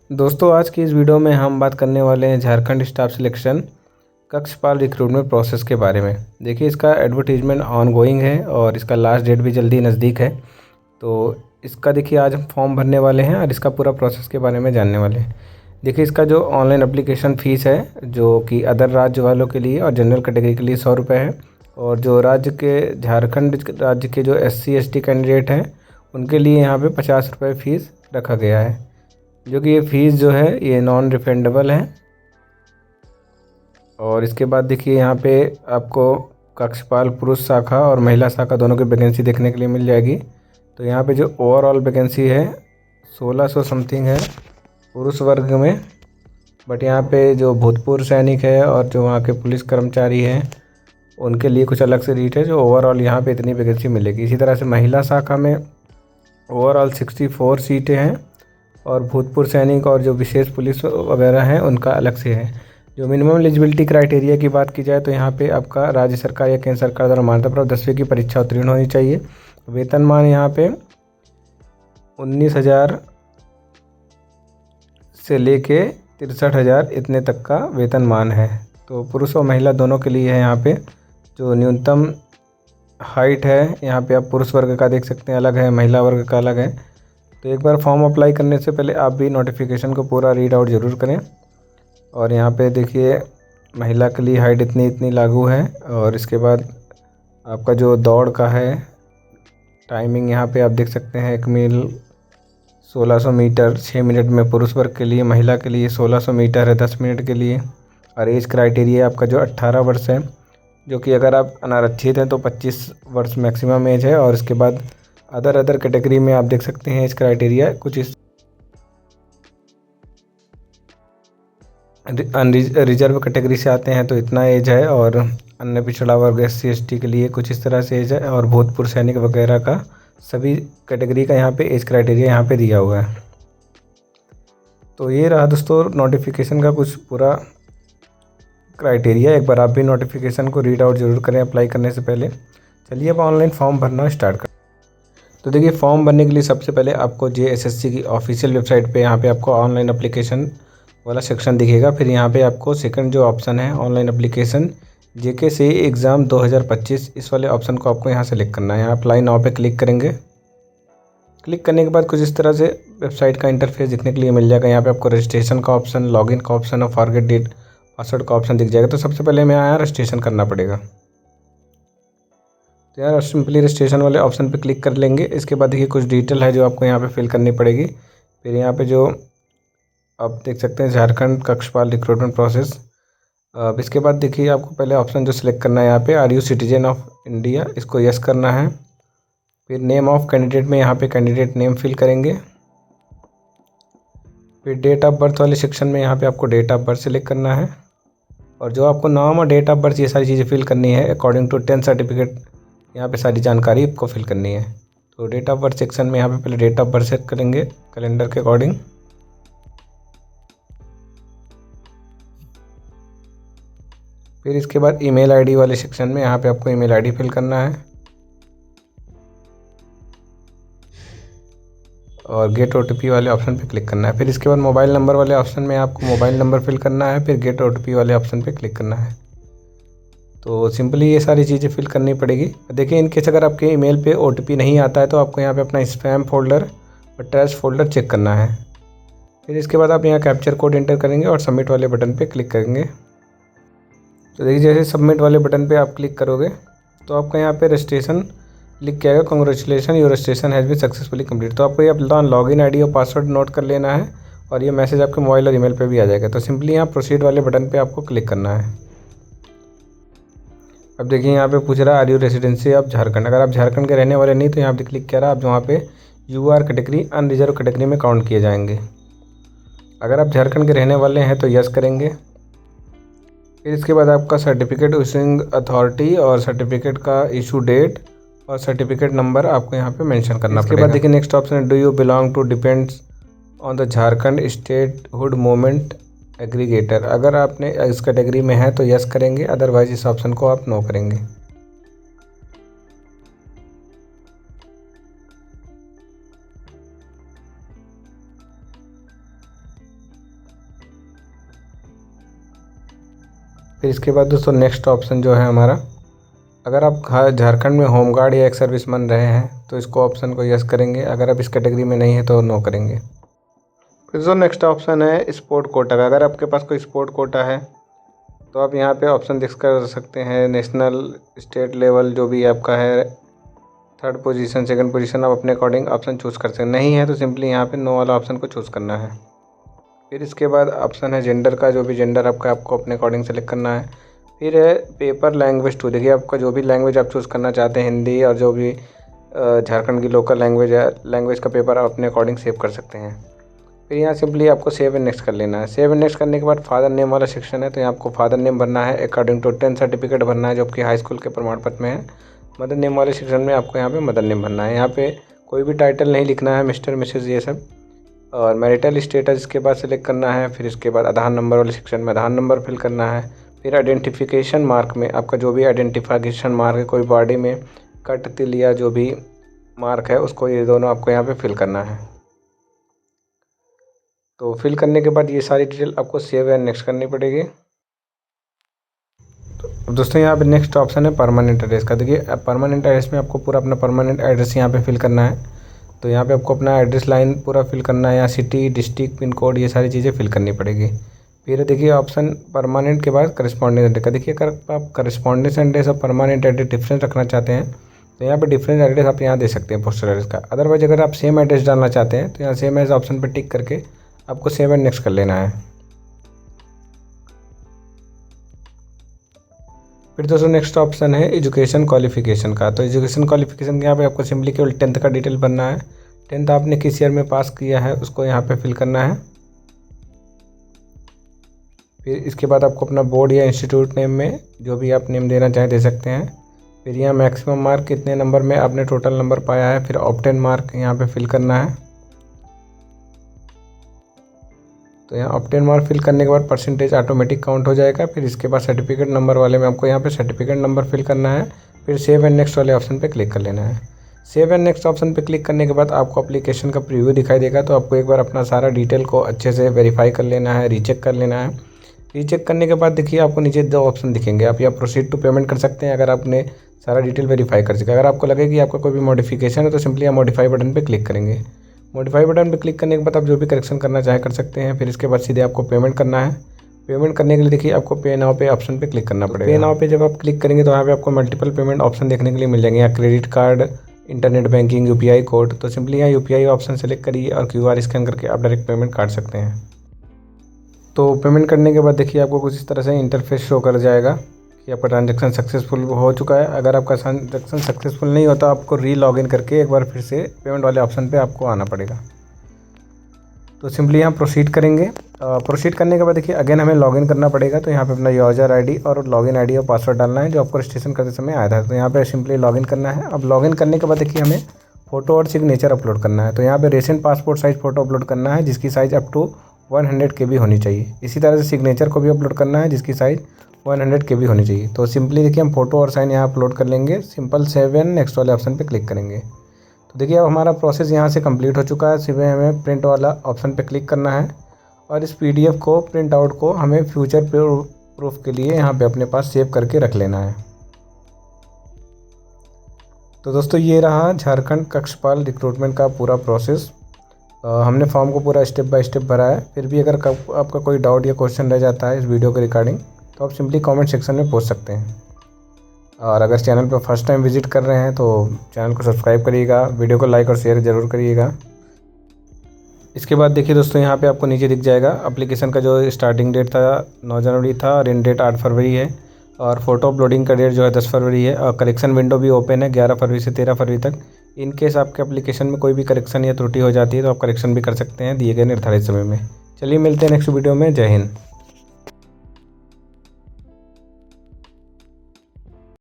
दोस्तों, आज की इस वीडियो में हम बात करने वाले हैं झारखंड स्टाफ सिलेक्शन कक्षपाल रिक्रूटमेंट प्रोसेस के बारे में। देखिए, इसका एडवर्टीजमेंट ऑनगोइंग है और इसका लास्ट डेट भी जल्दी नज़दीक है। तो इसका देखिए आज हम फॉर्म भरने वाले हैं और इसका पूरा प्रोसेस के बारे में जानने वाले हैं। देखिए, इसका जो ऑनलाइन एप्लीकेशन फ़ीस है, जो कि अदर राज्य वालों के लिए और जनरल कैटेगरी के लिए 100 रुपये है, और जो राज्य के झारखंड राज्य के जो SC ST कैंडिडेट हैं उनके लिए यहाँ पे 50 रुपये फ़ीस रखा गया है, जो कि ये फ़ीस जो है ये नॉन रिफंडेबल है। और इसके बाद देखिए यहाँ पे आपको कक्षपाल पुरुष शाखा और महिला शाखा दोनों की वैकेंसी देखने के लिए मिल जाएगी। तो यहाँ पे जो ओवरऑल वैकेंसी है 1600 समथिंग है पुरुष वर्ग में, बट यहाँ पे जो भूतपूर्व सैनिक है और जो वहाँ के पुलिस कर्मचारी हैं उनके लिए कुछ अलग से रेट है। जो ओवरऑल यहाँ पे इतनी वैकेंसी मिलेगी। इसी तरह से महिला शाखा में ओवरऑल 64 सीटें हैं और भूतपूर्व सैनिक और जो विशेष पुलिस वगैरह हैं उनका अलग से है। जो मिनिमम एलिजिबिलिटी क्राइटेरिया की बात की जाए तो यहाँ पे आपका राज्य सरकार या केंद्र सरकार द्वारा मान्यता प्राप्त 10वीं की परीक्षा उत्तीर्ण होनी चाहिए। वेतनमान यहाँ पे 19,000 से लेके 63,000 इतने तक का वेतनमान है। तो पुरुष और महिला दोनों के लिए है। यहाँ पे जो न्यूनतम हाइट है यहाँ पे आप पुरुष वर्ग का देख सकते हैं अलग है, महिला वर्ग का अलग है। तो एक बार फॉर्म अप्लाई करने से पहले आप भी नोटिफिकेशन को पूरा रीड आउट ज़रूर करें। और यहाँ पे देखिए महिला के लिए हाइट इतनी इतनी लागू है। और इसके बाद आपका जो दौड़ का है टाइमिंग यहाँ पे आप देख सकते हैं 1 मील 1600 मीटर 6 मिनट में पुरुष वर्ग के लिए, महिला के लिए 1600 मीटर है 10 मिनट के लिए। और एज क्राइटेरिया आपका जो 18 वर्ष है, जो कि अगर आप अनारक्षित हैं तो 25 वर्ष मैक्सिमम एज है। और इसके बाद अदर कैटेगरी में आप देख सकते हैं एज क्राइटेरिया कुछ इस रिजर्व कैटेगरी से आते हैं तो इतना एज है, और अन्य पिछड़ा वर्ग SC ST के लिए कुछ इस तरह से एज है, और भूतपूर्व सैनिक वगैरह का सभी कैटेगरी का यहाँ पे एज क्राइटेरिया यहाँ पे दिया हुआ है। तो ये रहा दोस्तों नोटिफिकेशन का कुछ पूरा क्राइटेरिया। एक बार आप भी नोटिफिकेशन को रीड आउट ज़रूर करें अप्लाई करने से पहले। चलिए अब ऑनलाइन फॉर्म भरना स्टार्ट करें। तो देखिए, फॉर्म भरने के लिए सबसे पहले आपको JSSC की ऑफिशियल वेबसाइट पे यहाँ पे आपको ऑनलाइन एप्लीकेशन वाला सेक्शन दिखेगा। फिर यहाँ पे आपको सेकंड जो ऑप्शन है ऑनलाइन एप्लीकेशन JKCE एग्ज़ाम 2025, इस वाले ऑप्शन को आपको यहाँ सेलेक्ट करना है। यहाँ अप्लाई नाउ पे क्लिक करेंगे। क्लिक करने के बाद कुछ इस तरह से वेबसाइट का इंटरफेस दिखने के लिए मिल जाएगा। यहाँ पे आपको रजिस्ट्रेशन का ऑप्शन, लॉगिन का ऑप्शन और फॉरगेट डेट पासवर्ड का ऑप्शन दिख जाएगा। तो सबसे पहले हमें यहाँ रजिस्ट्रेशन करना पड़ेगा। तो यार सिंपली रजिस्ट्रेशन वाले ऑप्शन पे क्लिक कर लेंगे। इसके बाद देखिए कुछ डिटेल है जो आपको यहाँ पे फिल करनी पड़ेगी। फिर यहाँ पे जो आप देख सकते हैं झारखंड कक्षपाल रिक्रूटमेंट प्रोसेस। अब इसके बाद देखिए आपको पहले ऑप्शन जो सिलेक्ट करना है यहाँ पे are you citizen of India, इसको यस करना है। फिर नेम ऑफ कैंडिडेट में यहाँ पे कैंडिडेट नेम फिल करेंगे। फिर डेट ऑफ बर्थ वाले सेक्शन में यहाँ पे आपको डेट ऑफ बर्थ सिलेक्ट करना है, और जो आपको नाम और डेट ऑफ बर्थ ये सारी चीज़ें फिल करनी है अकॉर्डिंग टू 10th सर्टिफिकेट। यहाँ पे सारी जानकारी आपको फिल करनी है। तो डेट ऑफ बर्थ सेक्शन में यहाँ पे पहले डेट ऑफ बर्थ सेट करेंगे कैलेंडर के अकॉर्डिंग। फिर इसके बाद ईमेल आईडी वाले सेक्शन में यहाँ पे आपको ईमेल आईडी फिल करना है, और गेट OTP वाले ऑप्शन पे क्लिक करना है। फिर इसके बाद मोबाइल नंबर वाले ऑप्शन में आपको मोबाइल नंबर फिल करना है। फिर गेट OTP वाले ऑप्शन पे क्लिक करना है। तो सिंपली ये सारी चीज़ें फिल करनी पड़ेगी। देखिए, इनकेस अगर आपके ईमेल पे OTP नहीं आता है तो आपको यहाँ पे अपना स्पैम फोल्डर और ट्रैश फोल्डर चेक करना है। फिर इसके बाद आप यहाँ कैप्चर कोड एंटर करेंगे और सबमिट वाले बटन पे क्लिक करेंगे। तो देखिए, जैसे सबमिट वाले बटन पे आप क्लिक करोगे तो आपका यहाँ पे रजिस्ट्रेशन लिख के आएगा, congratulation your registration has been successfully complete. तो आपको ये अपना लॉगिन आईडी और पासवर्ड नोट कर लेना है, और ये मैसेज आपके मोबाइल और ईमेल पे भी आ जाएगा। तो सिंपली यहाँ प्रोसीड वाले बटन पे आपको क्लिक करना है। अब देखिए यहाँ पे पूछ रहा है are you residency of Jharkhand. अगर आप झारखंड के रहने वाले नहीं तो यहाँ पे क्लिक करा आप वहाँ पे UR कैटेगरी अनरिजर्व कैटेगरी में काउंट किए जाएंगे। अगर आप झारखंड के रहने वाले हैं तो यस करेंगे। फिर इसके बाद आपका सर्टिफिकेट इशूइंग अथॉरिटी और सर्टिफिकेट का इशू डेट और सर्टिफिकेट नंबर आपको यहाँ पे मेंशन करना पड़ेगा। इसके बाद देखिए नेक्स्ट ऑप्शन है do you belong to depends on the Jharkhand statehood movement aggregator. अगर आपने इस कैटेगरी में है तो यस करेंगे, अदरवाइज इस ऑप्शन को आप नो करेंगे। फिर इसके बाद दोस्तों नेक्स्ट ऑप्शन जो है हमारा, अगर आप झारखंड में होमगार्ड या एक्स सर्विसमैन रहे हैं तो इसको ऑप्शन को यस करेंगे। अगर आप इस कैटेगरी में नहीं है तो नो करेंगे। फिर जो नेक्स्ट ऑप्शन है स्पोर्ट कोटा का, अगर आपके पास कोई स्पोर्ट कोटा है तो आप यहाँ पे ऑप्शन दिख कर सकते हैं नेशनल स्टेट लेवल जो भी आपका है, थर्ड पोजीशन सेकंड पोजीशन, आप अपने अकॉर्डिंग ऑप्शन चूज़ कर सकते हैं। नहीं है तो सिंपली यहाँ पे नो वाला ऑप्शन को चूज़ करना है। फिर इसके बाद ऑप्शन है जेंडर का, जो भी जेंडर आपका आपको अपने अकॉर्डिंग सेलेक्ट करना है। फिर है पेपर लैंग्वेज टू, देखिए आपका जो भी लैंग्वेज आप चूज़ करना चाहते हैं, हिंदी और जो भी झारखंड की लोकल लैंग्वेज है, लैंग्वेज का पेपर आप अपने अकॉर्डिंग सेव कर सकते हैं। फिर यहाँ सिंपली आपको सेव एंड नेक्स्ट कर लेना है। सेव एंड नेक्स्ट करने के बाद फादर नेम वाला सेक्शन है, तो यहाँ आपको फादर नेम भरना है अकॉर्डिंग टू 10th सर्टिफिकेट भरना है जो आपकी हाई स्कूल के प्रमाण पत्र में है। मदर नेम वाले सेक्शन में आपको यहाँ पे मदर नेम भरना है। यहाँ पे कोई भी टाइटल नहीं लिखना है, मिस्टर मिसेस ये सब। और मैरिटल स्टेटस इसके बाद सेलेक्ट करना है। फिर इसके बाद आधार नंबर वाले सेक्शन में आधार नंबर फिल करना है। फिर आइडेंटिफिकेशन मार्क में आपका जो भी आइडेंटिफिकेशन मार्क है, कोई बॉडी में कट तिल या जो भी मार्क है उसको, ये दोनों आपको यहाँ पे फिल करना है। तो फिल करने के बाद ये सारी डिटेल आपको सेव एंड नेक्स्ट करनी पड़ेगी। तो दोस्तों यहाँ पे नेक्स्ट ऑप्शन है परमानेंट एड्रेस का। देखिए परमानेंट एड्रेस में आपको पूरा अपना परमानेंट एड्रेस यहाँ पे फिल करना है। तो यहाँ पे आपको अपना एड्रेस लाइन पूरा फिल करना है, यहाँ सिटी डिस्ट्रिक्ट पिन कोड ये सारी चीज़ें फिल करनी पड़ेगी। फिर देखिए ऑप्शन परमानेंट के बाद करस्पॉन्डेंस एड्रेस का। देखिए अगर आप करस्पॉन्डेंस एड्रेस और परमानेंट एड्रेस डिफरेंस रखना चाहते हैं तो यहाँ पे डिफरेंस एड्रेस आप यहाँ दे सकते हैं पोस्टल एड्रेस का। अदरवाइज अगर आप सेम एड्रेस डालना चाहते हैं तो यहाँ सेम एज ऑप्शन पर टिक करके आपको सेव एंड नेक्स्ट कर लेना है। फिर दोस्तों नेक्स्ट ऑप्शन है एजुकेशन क्वालिफिकेशन का। तो एजुकेशन क्वालिफिकेशन के यहाँ पे आपको सिंपली केवल 10th का डिटेल भरना है। 10th आपने किस ईयर में पास किया है उसको यहाँ पे फिल करना है। फिर इसके बाद आपको अपना बोर्ड या इंस्टीट्यूट नेम में जो भी आप नेम देना चाहें दे सकते हैं। फिर यहाँ मैक्सिमम मार्क कितने नंबर में आपने टोटल नंबर पाया है, फिर ऑप्टेन मार्क यहाँ पे फिल करना है। तो यहाँ ऑप्टेन मार्क फिल करने के बाद परसेंटेज ऑटोमेटिक काउंट हो जाएगा। फिर इसके बाद सर्टिफिकेट नंबर वाले में आपको यहाँ पे सर्टिफिकेट नंबर फिल करना है। फिर सेव एंड नेक्स्ट वाले ऑप्शन पे क्लिक कर लेना है। सेव एंड नेक्स्ट ऑप्शन पे क्लिक करने के बाद आपको एप्लीकेशन का प्रीव्यू दिखाई देगा। तो आपको एक बार अपना सारा डिटेल को अच्छे से वेरीफाई कर लेना है, रीचेक कर लेना है। रीचेक करने के बाद देखिए आपको नीचे 2 ऑप्शन दिखेंगे, आप यहाँ प्रोसीड टू पेमेंट कर सकते हैं अगर आपने सारा डिटेल वेरीफाई कर सके। अगर आपको लगे कि आपका कोई भी मॉडिफिकेशन है तो सिंपली आप मॉडिफाई बटन पर क्लिक करेंगे। मॉडिफाई बटन पर क्लिक करने के बाद आप जो भी करेक्शन करना चाहे कर सकते हैं। फिर इसके बाद सीधे आपको पेमेंट करना है। पेमेंट करने के लिए देखिए आपको पे नाउ पे ऑप्शन पे क्लिक करना पड़ेगा। पे नाउ पे जब आप क्लिक करेंगे तो यहाँ पे आपको मल्टीपल पेमेंट ऑप्शन देखने के लिए मिल जाएंगे, यहाँ credit card, internet banking, UPI code. तो सिंपली यहाँ यूपीआई ऑप्शन सेलेक्ट करिए और क्यूआर स्कैन करके आप डायरेक्ट पेमेंट काट सकते हैं। तो पेमेंट करने के बाद देखिए आपको कुछ इस तरह से इंटरफेस शो कर जाएगा कि आपका ट्रांजैक्शन सक्सेसफुल हो चुका है। अगर आपका ट्रांजैक्शन सक्सेसफुल नहीं होता आपको री-लॉगिन करके एक बार फिर से पेमेंट वाले ऑप्शन पे आपको आना पड़ेगा। तो सिंपली यहाँ प्रोसीड करेंगे। प्रोसीड करने के बाद देखिए अगेन हमें लॉगिन करना पड़ेगा। तो यहाँ पे अपना यूजर आईडी और लॉगिन आईडी और पासवर्ड डालना है जो आपको रजिस्ट्रेशन करते समय आया था। तो यहाँ पे सिंपली लॉगिन करना है। अब लॉगिन करने के बाद देखिए हमें फ़ोटो और सिग्नेचर अपलोड करना है। तो यहाँ पे recent passport size photo upload करना है जिसकी साइज़ अप टू 100 KB होनी चाहिए। इसी तरह से सिग्नेचर को भी अपलोड करना है जिसकी साइज़ 100 KB होनी चाहिए। तो सिंपली देखिए हम फ़ोटो और साइन यहाँ अपलोड कर लेंगे। सिंपल सेव एंड नेक्स्ट वाले ऑप्शन पे क्लिक करेंगे। तो देखिए अब हमारा प्रोसेस यहाँ से कंप्लीट हो चुका है। सिर्फ हमें प्रिंट वाला ऑप्शन पे क्लिक करना है और इस PDF को प्रिंट आउट को हमें फ्यूचर प्रूफ के लिए यहाँ पे अपने पास सेव करके रख लेना है। तो दोस्तों ये रहा झारखंड कक्षपाल रिक्रूटमेंट का पूरा प्रोसेस। हमने फॉर्म को पूरा स्टेप बाय स्टेप भरा है। फिर भी अगर आपका कोई डाउट या क्वेश्चन रह जाता है इस वीडियो के रिगार्डिंग तो आप सिंपली कमेंट सेक्शन में पूछ सकते हैं। और अगर चैनल पर फर्स्ट टाइम विजिट कर रहे हैं तो चैनल को सब्सक्राइब करिएगा, वीडियो को लाइक और शेयर ज़रूर करिएगा। इसके बाद देखिए दोस्तों यहाँ पे आपको नीचे दिख जाएगा एप्लीकेशन का जो स्टार्टिंग डेट था 9 जनवरी था और एंड डेट 8 फरवरी है। और फोटो अपलोडिंग का डेट जो है 10 फरवरी है। और करेक्शन विंडो भी ओपन है 11 फरवरी से 13 फरवरी तक। इन केस आपके एप्लीकेशन में कोई भी करेक्शन या त्रुटि हो जाती है तो आप करेक्शन भी कर सकते हैं दिए गए निर्धारित समय में। चलिए मिलते हैं नेक्स्ट वीडियो में। जय हिंद।